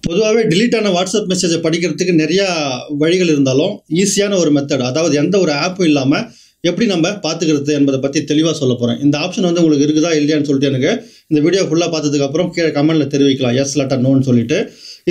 பொதுவாகவே delete ஆன WhatsApp மெசேஜை படிக்கிறதுக்கு நிறையா வழிகள் இருந்தாலும் ஈஸியான ஒரு மெத்தட், அதாவது எந்த ஒரு ஆப்பும் இல்லாமல் எப்படி நம்ம பார்த்துக்கிறது என்பதை பற்றி தெளிவாக சொல்ல போகிறேன். இந்த ஆப்ஷன் வந்து உங்களுக்கு இருக்குதா இல்லையான்னு சொல்லிட்டு எனக்கு இந்த வீடியோ ஃபுல்லாக பார்த்ததுக்கப்புறம் கீழே கமெண்ட்டில் தெரிவிக்கலாம், எஸ் இல்லாட்டா நோன்னு சொல்லிட்டு.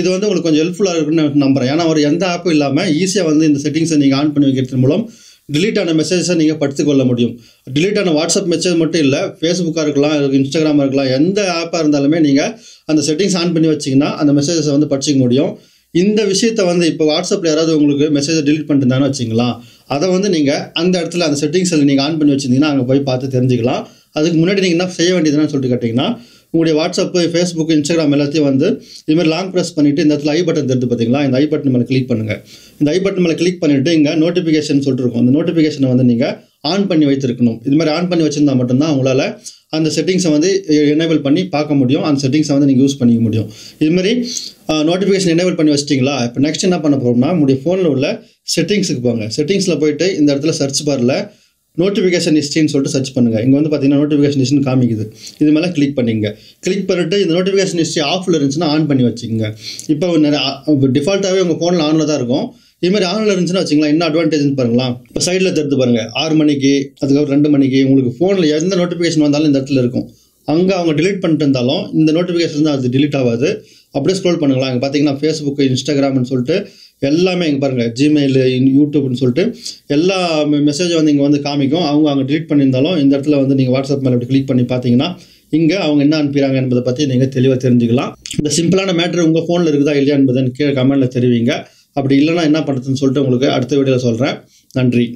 இது வந்து உங்களுக்கு கொஞ்சம் ஹெல்ப்ஃபுல்லாக இருக்குன்னு நம்புகிறேன். ஏன்னா ஒரு எந்த ஆப்பும் இல்லாமல் ஈஸியாக வந்து இந்த செட்டிங்ஸை நீங்கள் ஆன் பண்ணி வைக்கிறது மூலம் delete ஆன மெசேஜஸை நீங்கள் படித்துக்கொள்ள முடியும். delete ஆன வாட்ஸ்அப் மெசேஜ் மட்டும் இல்லை, ஃபேஸ்புக்காக இருக்கலாம், இன்ஸ்டாகிராமாக இருக்கலாம், எந்த ஆப்பாக இருந்தாலுமே நீங்கள் அந்த செட்டிங்ஸ் ஆன் பண்ணி வச்சிங்கன்னா அந்த மெசேஜஸை வந்து படிச்சிக்க முடியும். இந்த விஷயத்தை வந்து இப்போ வாட்ஸ்அப்பில் யாராவது உங்களுக்கு மெசேஜை delete பண்ணிட்டுருந்தாங்கன்னு வச்சிங்களா, அதை வந்து நீங்கள் அந்த இடத்துல அந்த செட்டிங்ஸில் நீங்கள் ஆன் பண்ணி வச்சிருந்தீங்கன்னா அங்கே போய் பார்த்து தெரிஞ்சுக்கலாம். அதுக்கு முன்னாடி நீங்கள் என்ன செய்ய வேண்டியதுன்னு சொல்லிட்டு கேட்டிங்கன்னா, உங்களுடைய வாட்ஸ்அப்பு, ஃபேஸ்புக், இன்ஸ்டாகிராம் எல்லாத்தையும் வந்து இதுமாதிரி லாங் ப்ரெஸ் பண்ணிவிட்டு இந்த இடத்துல ஐ பட்டன் தெரிஞ்சு பார்த்தீங்களா, இந்த ஐ பட்டன் மேலே கிளிக் பண்ணுங்கள். இந்த ஐ பட்டன் மேலே கிளிக் பண்ணிவிட்டு இங்கே நோட்டிஃபிகேஷன் சொல்லிட்டு இருக்கும், அந்த நோட்டிஃபிகேஷனை வந்து நீங்கள் ஆன் பண்ணி வைத்திருக்கணும். இது மாதிரி ஆன் பண்ணி வச்சிருந்தா மட்டும்தான் உங்களால் அந்த செட்டிங்ஸை வந்து எனேபிள் பண்ணி பார்க்க முடியும், அந்த செட்டிங்ஸை வந்து நீங்கள் யூஸ் பண்ணிக்க முடியும். இதுமாதிரி நோட்டிஃபிகேஷன் எனேபிள் பண்ணி வச்சிட்டிங்களா, இப்போ நெக்ஸ்ட் என்ன பண்ண போகிறோம்னா உங்களுடைய ஃபோனில் உள்ள செட்டிங்ஸுக்கு போங்க. செட்டிங்ஸில் போயிட்டு இந்த இடத்துல சர்ச் பாரில் நோட்டிஃபிகேஷன் ஹிஸ்ட்ரின்னு சொல்லிட்டு சர்ச் பண்ணுங்கள். இங்கே வந்து பார்த்தீங்கன்னா நோட்டிஃபிகேஷன் ஹிஸ்ட்ரின்னு காமிக்குது, இது மேலே கிளிக் பண்ணிங்க. கிளிக் பண்ணிவிட்டு இந்த நோட்டிஃபிகேஷன் ஹிஸ்ட்ரி ஆஃபில் இருந்துச்சுன்னா ஆன் பண்ணி வச்சுக்கோங்க. இப்போ டிஃபால்ட்டாகவே உங்கள் ஃபோனில் ஆனில் தான் இருக்கும். இதுமாதிரி ஆனில் இருந்துச்சுன்னா வச்சுங்களா, என்ன அட்வான்டேஜ்னு பாருங்களா. இப்போ சைடில் தெரிஞ்சு பாருங்கள், 6 மணிக்கு, அதுக்கப்புறம் 2 மணிக்கு உங்களுக்கு ஃபோனில் எந்த நோட்டிஃபிகேஷன் வந்தாலும் இந்த இடத்துல இருக்கும். அங்கே அவங்க delete பண்ணிட்டு இருந்தாலும் இந்த நோட்டிஃபிகேஷன் தான் அது delete ஆகாது. அப்படியே ஸ்க்ரோல் பண்ணுங்களா, அங்கே பார்த்தீங்கன்னா ஃபேஸ்புக்கு, இன்ஸ்டாகிராம்னு சொல்லிட்டு எல்லாமே இங்கே பாருங்கள், ஜிமெயில், யூடியூப்னு சொல்லிட்டு எல்லா மெசேஜும் வந்து இங்கே வந்து காமிக்கும். அவங்க delete பண்ணியிருந்தாலும் இந்த இடத்துல வந்து நீங்கள் வாட்ஸ்அப் மேலே இப்படி கிளிக் பண்ணி பார்த்தீங்கன்னா இங்கே அவங்க என்ன அனுப்பிடுறாங்க என்பதை பற்றி நீங்கள் தெளிவாக தெரிஞ்சுக்கலாம். இந்த சிம்பிளான மேட்ரு உங்கள் ஃபோனில் இருக்குதா இல்லையா என்பதை கீழே கமெண்ட்டில் தெரிவிங்க. அப்படி இல்லைனா என்ன பண்ணுறதுன்னு சொல்லிட்டு உங்களுக்கு அடுத்த வீடியோவில் சொல்கிறேன். நன்றி.